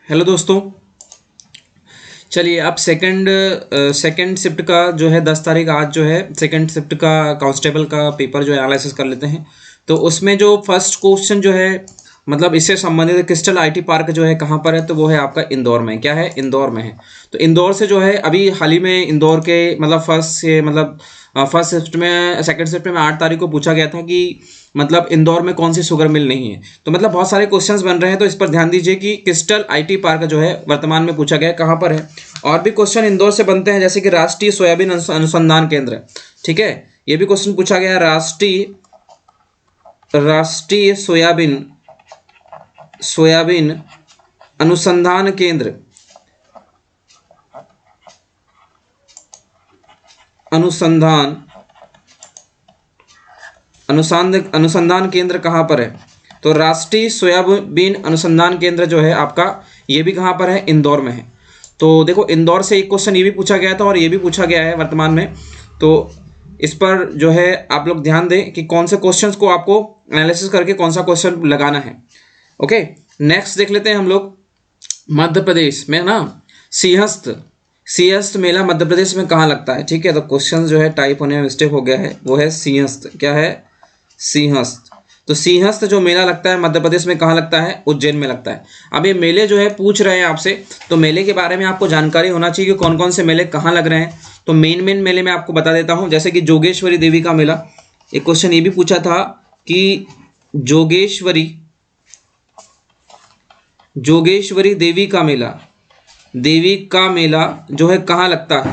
Hello दोस्तों। चलिए अब सेकंड शिफ्ट का जो है 10 तारीख आज जो है सेकंड शिफ्ट का कांस्टेबल का पेपर जो है एनालिसिस कर लेते हैं। तो उसमें जो फर्स्ट क्वेश्चन जो है मतलब इससे संबंधित क्रिस्टल आईटी पार्क जो है कहाँ पर है, तो वो है आपका इंदौर में। क्या है? इंदौर में है। तो इंदौर से जो है अभी हाल ही में इंदौर के मतलब फर्स्ट शिफ्ट में सेकंड शिफ्ट में 8 तारीख को पूछा गया था कि मतलब इंदौर में कौन सी शुगर मिल नहीं है। तो मतलब बहुत सारे क्वेश्चंस बन रहे हैं, तो इस पर ध्यान दीजिए कि क्रिस्टल आईटी पार्क जो है वर्तमान में पूछा गया है कहाँ पर है। और भी क्वेश्चन इंदौर से बनते हैं, जैसे कि राष्ट्रीय सोयाबीन अनुसंधान केंद्र। ठीक है, ये भी क्वेश्चन पूछा गया है। राष्ट्रीय सोयाबीन सोयाबीन अनुसंधान केंद्र अनुसंधान अनुसंधान केंद्र कहाँ पर है? तो राष्ट्रीय सोयाबीन अनुसंधान केंद्र जो है आपका, ये भी कहाँ पर है? इंदौर में है। तो देखो, इंदौर से एक क्वेश्चन ये भी पूछा गया था और ये भी पूछा गया है वर्तमान में। तो इस पर जो है आप लोग ध्यान दें कि कौन से क्वेश्चंस को आपको एनालिसिस करके कौन सा क्वेश्चन लगाना है। ओके, नेक्स्ट देख लेते हैं हम लोग। मध्य प्रदेश में ना सिंहस्थ सिंहस्थ मेला मध्य प्रदेश में कहाँ लगता है? ठीक है, तो क्वेश्चन जो है टाइप होने में मिस्टेक हो गया है, वो है सिंहस्थ। क्या है? सिंहस्थ। तो सिंहस्थ जो मेला लगता है मध्य प्रदेश में कहाँ लगता है? उज्जैन में लगता है। अब ये मेले जो है पूछ रहे हैं आपसे, तो मेले के बारे में आपको जानकारी होना चाहिए कि कौन कौन से मेले कहाँ लग रहे हैं। तो मेन मेले में आपको बता देता हूँ, जैसे कि जोगेश्वरी देवी का मेला। एक क्वेश्चन ये भी पूछा था कि जोगेश्वरी जोगेश्वरी देवी का मेला जो है कहाँ लगता है?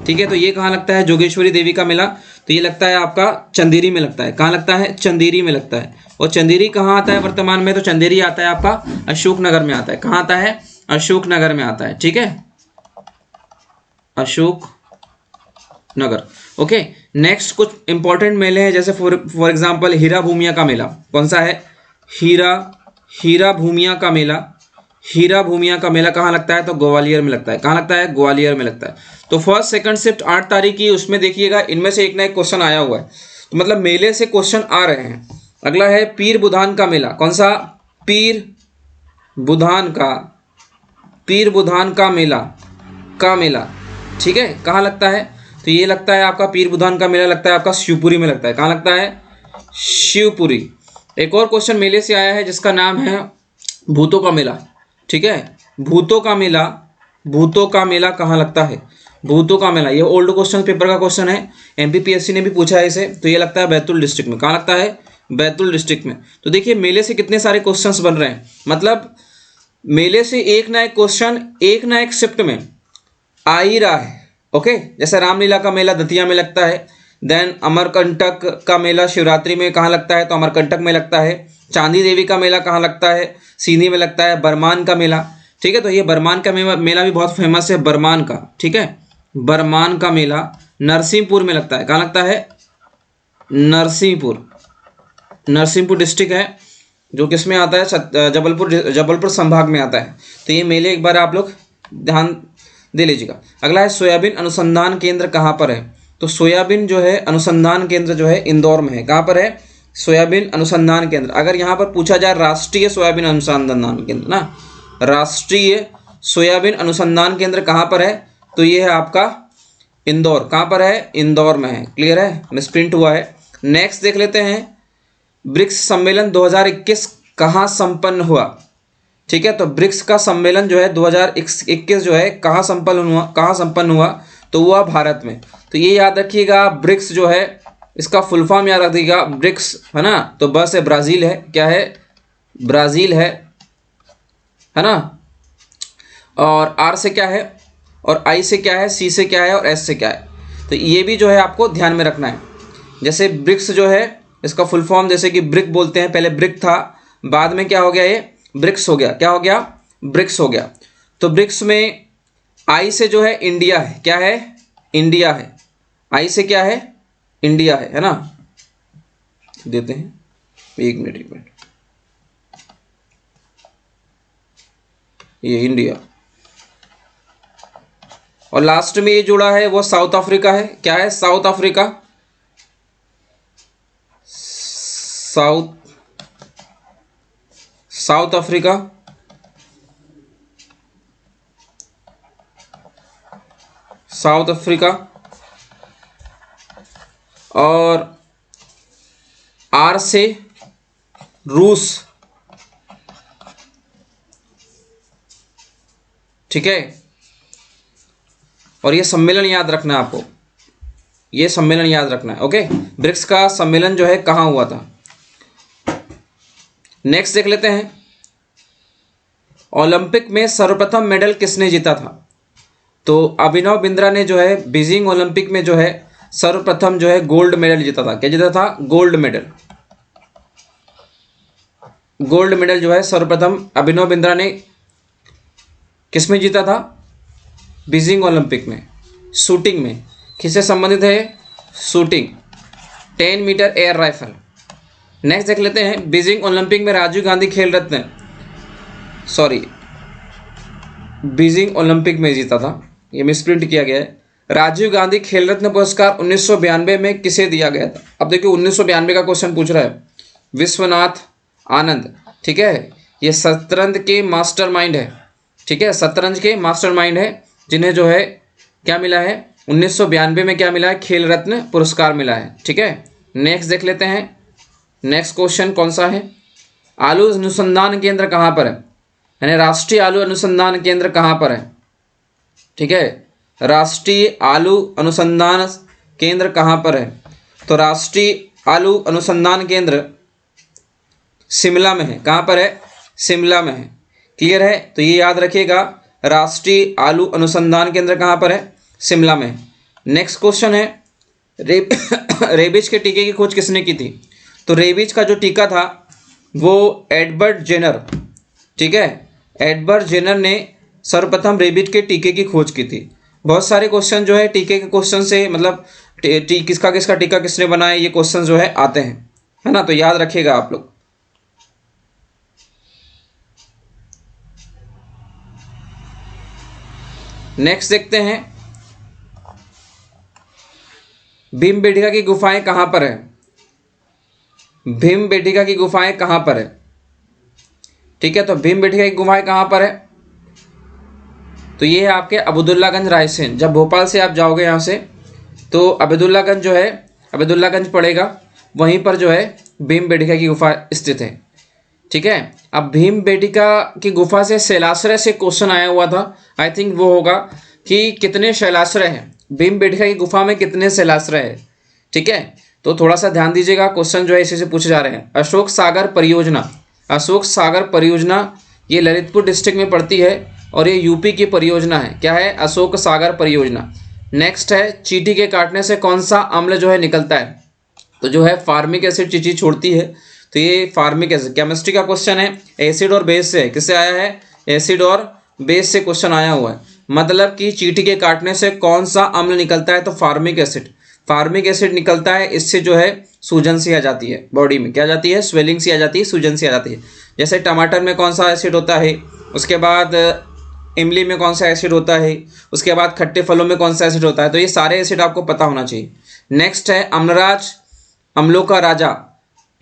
ठीक है, तो ये कहाँ लगता है जोगेश्वरी देवी का मेला? तो ये लगता है आपका चंदेरी में लगता है। कहाँ लगता है? चंदेरी में लगता है। और चंदेरी कहाँ आता है वर्तमान में? तो चंदेरी आता है आपका अशोकनगर में आता है। कहाँ आता है? अशोकनगर में आता है। ठीक है, अशोक नगर। ओके, नेक्स्ट कुछ इंपॉर्टेंट मेले हैं, जैसे फॉर एग्जांपल हीरा भूमिया का मेला। कौन सा है? हीरा हीरा भूमिया का मेला। हीरा भूमिया का मेला कहाँ लगता है? तो ग्वालियर में लगता है। कहाँ लगता है? ग्वालियर में लगता है। तो फर्स्ट सेकंड शिफ्ट 8 तारीख की, उसमें देखिएगा इनमें से एक ना एक क्वेश्चन आया हुआ है। तो मतलब मेले से क्वेश्चन आ रहे हैं। अगला है पीर बुधान का मेला। कौन सा? पीर बुधान का पीर बुधान का मेला। ठीक है, कहाँ लगता है? तो ये लगता है आपका पीर बुधान का मेला लगता है आपका शिवपुरी में लगता है। कहाँ लगता है? शिवपुरी। एक और क्वेश्चन मेले से आया है जिसका नाम है भूतों का मेला। ठीक है, भूतों का मेला कहाँ लगता है? भूतों का मेला, ये ओल्ड क्वेश्चन पेपर का क्वेश्चन है, एमपीपीएससी ने भी पूछा है इसे। तो ये लगता है बैतूल डिस्ट्रिक्ट में। कहाँ लगता है? बैतूल डिस्ट्रिक्ट में। तो देखिए मेले से कितने सारे क्वेश्चंस बन रहे हैं, मतलब मेले से एक ना एक क्वेश्चन एक ना एक शिफ्ट में आ ही रहा है। ओके, जैसे रामलीला का मेला दतिया में लगता है। देन अमरकंटक का मेला शिवरात्रि में कहाँ लगता है? तो अमरकंटक में लगता है। चांदी देवी का मेला कहाँ लगता है? सीधी में लगता है। बरमान का मेला। ठीक है, तो ये बरमान का मेला भी बहुत फेमस है, बरमान का। ठीक है, बरमान का मेला नरसिंहपुर में लगता है। कहाँ लगता है? नरसिंहपुर डिस्ट्रिक्ट है, जो किस में आता है? जबलपुर संभाग में आता है। तो ये मेले एक बार आप लोग ध्यान दे लीजिएगा। अगला है सोयाबीन अनुसंधान केंद्र कहाँ पर है? तो सोयाबीन जो है अनुसंधान केंद्र जो है इंदौर में है। कहाँ पर है? सोयाबीन अनुसंधान केंद्र। अगर यहाँ पर पूछा जाए राष्ट्रीय सोयाबीन अनुसंधान केंद्र ना, राष्ट्रीय सोयाबीन अनुसंधान केंद्र कहाँ पर है? तो ये है आपका इंदौर। कहाँ पर है? इंदौर में है। क्लियर है, मिसप्रिंट हुआ है। नेक्स्ट देख लेते हैं, ब्रिक्स सम्मेलन 2021 कहाँ संपन्न हुआ? ठीक है, तो ब्रिक्स का सम्मेलन जो है 2021 जो है कहाँ संपन्न हुआ? तो हुआ भारत में। तो ये याद रखिएगा, ब्रिक्स जो है इसका फुल फॉर्म याद रखिएगा, ब्रिक्स है ना। तो ब से ब्राज़ील है। क्या है? ब्राज़ील है ना। और आर से क्या है? और आई से क्या है? सी से क्या है? और एस से क्या है? तो ये भी जो है आपको ध्यान में रखना है। जैसे ब्रिक्स जो है इसका फुल फॉर्म, जैसे कि ब्रिक बोलते हैं, पहले ब्रिक था, बाद में क्या हो गया? ये ब्रिक्स हो गया। क्या हो गया? ब्रिक्स हो गया। तो ब्रिक्स में आई से जो है इंडिया है। क्या है? इंडिया है। आई से क्या है? इंडिया है ना। देते हैं, एक मिनट। ये इंडिया, और लास्ट में ये जुड़ा है वो साउथ अफ्रीका है। क्या है? South Africa. South Africa. South Africa, और आर से रूस, ठीक है। और ये सम्मेलन याद रखना है आपको, ये सम्मेलन याद रखना है, ओके। ब्रिक्स का सम्मेलन जो है कहाँ हुआ था। नेक्स्ट देख लेते हैं, ओलंपिक में सर्वप्रथम मेडल किसने जीता था। तो अभिनव बिंद्रा ने जो है बीजिंग ओलंपिक में जो है सर्वप्रथम जो है गोल्ड मेडल जीता था। क्या जीता था? Gold medal. गोल्ड मेडल जो है सर्वप्रथम अभिनव बिंद्रा ने किसमें जीता था? बीजिंग ओलंपिक में, शूटिंग में। किससे संबंधित है? Shooting, 10 metre air rifle. Next देख लेते हैं, बीजिंग ओलंपिक में राजीव गांधी खेल रत्न, सॉरी बीजिंग ओलंपिक में जीता था, ये मिसप्रिंट किया गया है। राजीव गांधी खेल रत्न पुरस्कार 1992 में किसे दिया गया था? अब देखिए 1992 का क्वेश्चन पूछ रहा है, विश्वनाथ आनंद, ठीक है। ये शतरंज के मास्टरमाइंड है, ठीक है, शतरंज के मास्टरमाइंड है, जिन्हें जो है क्या मिला है 1992 में, क्या मिला है? खेल रत्न पुरस्कार मिला है, ठीक है। नेक्स्ट देख लेते हैं, नेक्स्ट क्वेश्चन कौन सा है, आलू अनुसंधान केंद्र कहाँ पर है, यानी राष्ट्रीय आलू अनुसंधान केंद्र कहाँ पर है, ठीक है। राष्ट्रीय आलू अनुसंधान केंद्र कहाँ पर है? तो राष्ट्रीय आलू अनुसंधान केंद्र शिमला में है। कहाँ पर है? शिमला में है। क्लियर है? तो ये याद रखिएगा, राष्ट्रीय आलू अनुसंधान केंद्र कहाँ पर है? शिमला में। नेक्स्ट क्वेश्चन है, रेबीज के टीके की खोज किसने की थी? तो रेबीज का जो टीका था वो एडवर्ड जेनर, ठीक है, एडवर्ड जेनर ने सर्वप्रथम रेबीज के टीके की खोज की थी। बहुत सारे क्वेश्चन जो है टीके के क्वेश्चन से, मतलब किसका किसका टीका किसने बनाया, ये क्वेश्चन जो है आते हैं, है ना, तो याद रखिएगा आप लोग। नेक्स्ट देखते हैं, भीमबेटका की गुफाएं कहां पर है? भीमबेटका की गुफाएं कहां पर है? ठीक है, तो भीमबेटका की गुफाएं कहां पर है? तो ये है आपके अब्दुल्लागंज रायसेन। जब भोपाल से आप जाओगे यहाँ से तो अब्दुल्लागंज जो है, अब्दुल्लागंज पड़ेगा, वहीं पर जो है भीमबेटका की गुफा स्थित है, ठीक है। अब भीमबेटका की गुफा से शैलाश्रय से क्वेश्चन आया हुआ था, आई थिंक वो होगा कि कितने शैलाश्रय हैं भीमबेटका की गुफा में, कितने शैलाश्रय है, ठीक है। तो थोड़ा सा ध्यान दीजिएगा, क्वेश्चन जो है इसी से पूछे जा रहे हैं। अशोक सागर परियोजना, अशोक सागर परियोजना ये ललितपुर डिस्ट्रिक्ट में पड़ती है और ये यूपी की परियोजना है। क्या है? अशोक सागर परियोजना। नेक्स्ट है, चींटी के काटने से कौन सा अम्ल जो है निकलता है? तो जो है फार्मिक एसिड चींटी छोड़ती है, तो ये फार्मिक एसिड। केमिस्ट्री का क्वेश्चन है, एसिड और बेस से, किससे आया है? एसिड और बेस से क्वेश्चन आया हुआ है। मतलब कि चींटी के काटने से कौन सा अम्ल निकलता है? तो फार्मिक एसिड, फार्मिक एसिड निकलता है। इससे जो है सूजन सी आ जाती है बॉडी में, क्या जाती है? स्वेलिंग सी आ जाती है, सूजन सी आ जाती है। जैसे टमाटर में कौन सा एसिड होता है, उसके बाद इमली में कौन सा एसिड होता है, उसके बाद खट्टे फलों में कौन सा एसिड होता है, तो ये सारे एसिड आपको पता होना चाहिए। नेक्स्ट है, अम्लराज, अम्लों का राजा,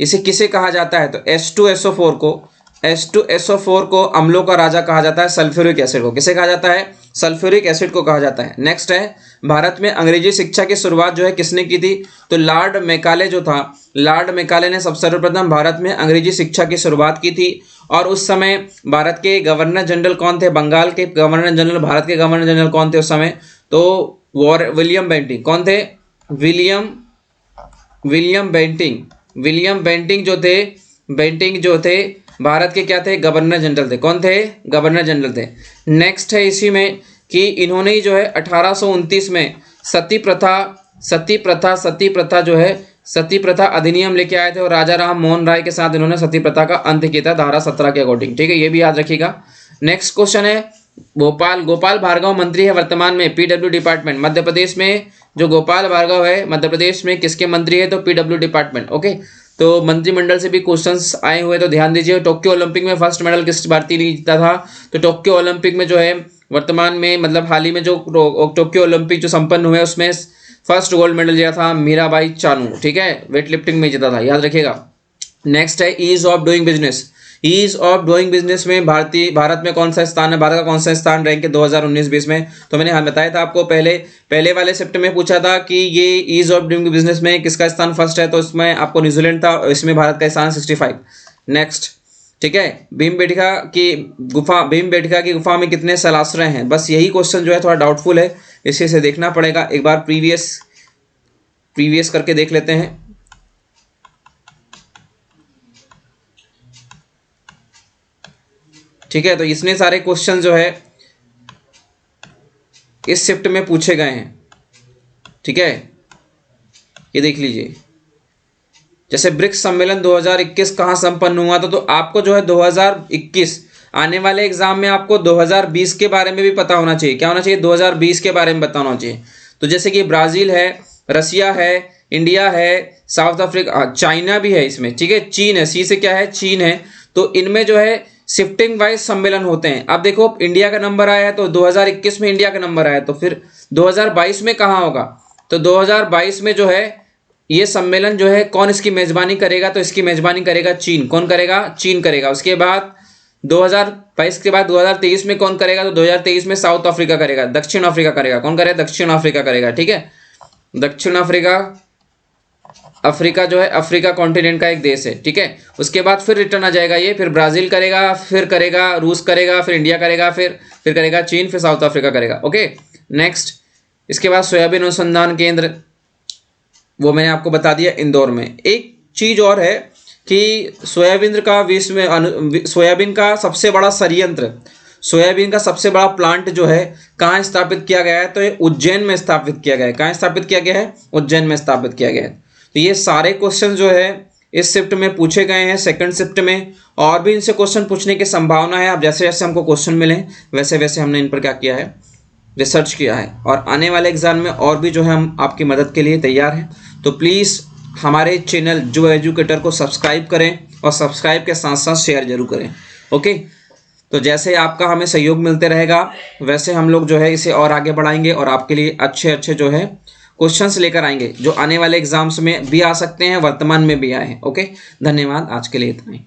इसे किसे कहा जाता है? तो H2SO4 को, H2SO4 को अम्लों का राजा कहा जाता है। सल्फ्यूरिक एसिड को किसे कहा जाता है? सल्फ्यूरिक एसिड को कहा जाता है। नेक्स्ट है, भारत में अंग्रेजी शिक्षा की शुरुआत जो है किसने की थी? तो लॉर्ड मैकाले जो था, लॉर्ड मैकाले ने सबसे सर्वप्रथम भारत में अंग्रेजी शिक्षा की शुरुआत की थी। और उस समय भारत के गवर्नर जनरल कौन थे? बंगाल के गवर्नर जनरल, भारत के गवर्नर जनरल कौन थे उस समय? तो विलियम बेंटिंग। कौन थे? William Bentinck. विलियम बेंटिंग जो थे, बेंटिंग जो थे भारत के क्या थे? गवर्नर जनरल थे। कौन थे? गवर्नर जनरल थे। नेक्स्ट है इसी में कि इन्होंने ही जो है 1829 में सती प्रथा जो है, सती प्रथा अधिनियम लेके आए थे और राजा राम मोहन राय के साथ इन्होंने सती प्रथा का अंत किया था धारा 17 के अकॉर्डिंग, ठीक है, ये भी याद रखिएगा। नेक्स्ट क्वेश्चन है, गोपाल भार्गव मंत्री है वर्तमान में पीडब्ल्यू डिपार्टमेंट। मध्य प्रदेश में जो गोपाल भार्गव है, मध्य प्रदेश में किसके मंत्री है? तो पीडब्ल्यू डिपार्टमेंट, ओके। तो मंत्रिमंडल से भी क्वेश्चंस आए हुए, तो ध्यान दीजिए। टोक्यो ओलंपिक में फर्स्ट मेडल किस भारतीय ने जीता था? तो टोक्यो ओलंपिक में जो है वर्तमान में, मतलब हाल ही में जो टोक्यो ओलंपिक जो संपन्न हुए उसमें फर्स्ट गोल्ड मेडल जीता था मीराबाई चानू, ठीक है, वेट लिफ्टिंग में जीता था, याद रखिएगा। नेक्स्ट है, ease of doing business, ease of doing business में भारत में कौन सा स्थान है, भारत का कौन सा स्थान रैंक है 2019-20 में? तो मैंने बताया था आपको पहले वाले शिफ्ट में पूछा था कि ये ईज ऑफ डूइंग बिजनेस में किसका स्थान फर्स्ट है, तो इसमें आपको न्यूजीलैंड था, इसमें भारत का स्थान 65। नेक्स्ट, ठीक है, भीमबेटका की गुफा में कितने सलासरे हैं? बस यही क्वेश्चन जो है थोड़ा डाउटफुल है, इसी से देखना पड़ेगा। एक बार प्रीवियस करके देख लेते हैं। ठीक है, तो इतने सारे क्वेश्चन जो है इस शिफ्ट में पूछे गए हैं। ठीक है, ये देख लीजिए, जैसे ब्रिक्स सम्मेलन 2021 कहाँ संपन्न हुआ था, तो आपको जो है 2021 आने वाले एग्जाम में आपको 2020 के बारे में भी पता होना चाहिए। क्या होना चाहिए? 2020 के बारे में बताना चाहिए। तो जैसे कि ब्राज़ील है, रसिया है, इंडिया है, साउथ अफ्रीका, चाइना भी है इसमें, ठीक है, चीन है, सी से क्या है, चीन है। तो इनमें जो है शिफ्टिंग वाइज सम्मेलन होते हैं। अब देखो इंडिया का नंबर आया है, तो 2021 में इंडिया का नंबर आया, तो फिर 2022 में कहाँ होगा? तो 2022 में जो है ये सम्मेलन जो है कौन इसकी मेजबानी करेगा? तो इसकी मेजबानी करेगा चीन। कौन करेगा? चीन करेगा। उसके बाद 2022 के बाद 2023 में कौन करेगा? तो 2023 में साउथ अफ्रीका करेगा, दक्षिण अफ्रीका करेगा। कौन करेगा? दक्षिण अफ्रीका करेगा। ठीक है, दक्षिण अफ्रीका जो है अफ्रीका कॉन्टिनेंट का एक देश है। ठीक है, उसके बाद फिर रिटर्न आ जाएगा ये, फिर ब्राज़ील करेगा, फिर करेगा रूस करेगा, फिर इंडिया करेगा, फिर करेगा चीन, फिर साउथ अफ्रीका करेगा। ओके, नेक्स्ट, इसके बाद सोयाबीन अनुसंधान केंद्र, वो मैंने आपको बता दिया इंदौर में। एक चीज़ और है कि सोयाबीन का सबसे बड़ा संयंत्र, सोयाबीन का सबसे बड़ा प्लांट जो है कहाँ स्थापित किया गया है? तो ये उज्जैन में स्थापित किया गया है। कहाँ स्थापित किया गया है? उज्जैन में स्थापित किया गया है। तो ये सारे क्वेश्चन जो है इस शिफ्ट में पूछे गए हैं, सेकंड शिफ्ट में, और भी इनसे क्वेश्चन पूछने की संभावना है। अब जैसे जैसे हमको क्वेश्चन मिले वैसे वैसे हमने इन पर क्या किया है, रिसर्च किया है, और आने वाले एग्जाम में और भी जो है हम आपकी मदद के लिए तैयार हैं। तो प्लीज़ हमारे चैनल जो एजुकेटर को सब्सक्राइब करें, और सब्सक्राइब के साथ साथ शेयर जरूर करें। ओके, तो जैसे आपका हमें सहयोग मिलते रहेगा वैसे हम लोग जो है इसे और आगे बढ़ाएंगे, और आपके लिए अच्छे अच्छे जो है क्वेश्चंस लेकर आएंगे जो आने वाले एग्जाम्स में भी आ सकते हैं, वर्तमान में भी आए हैं। ओके, धन्यवाद, आज के लिए इतना ही।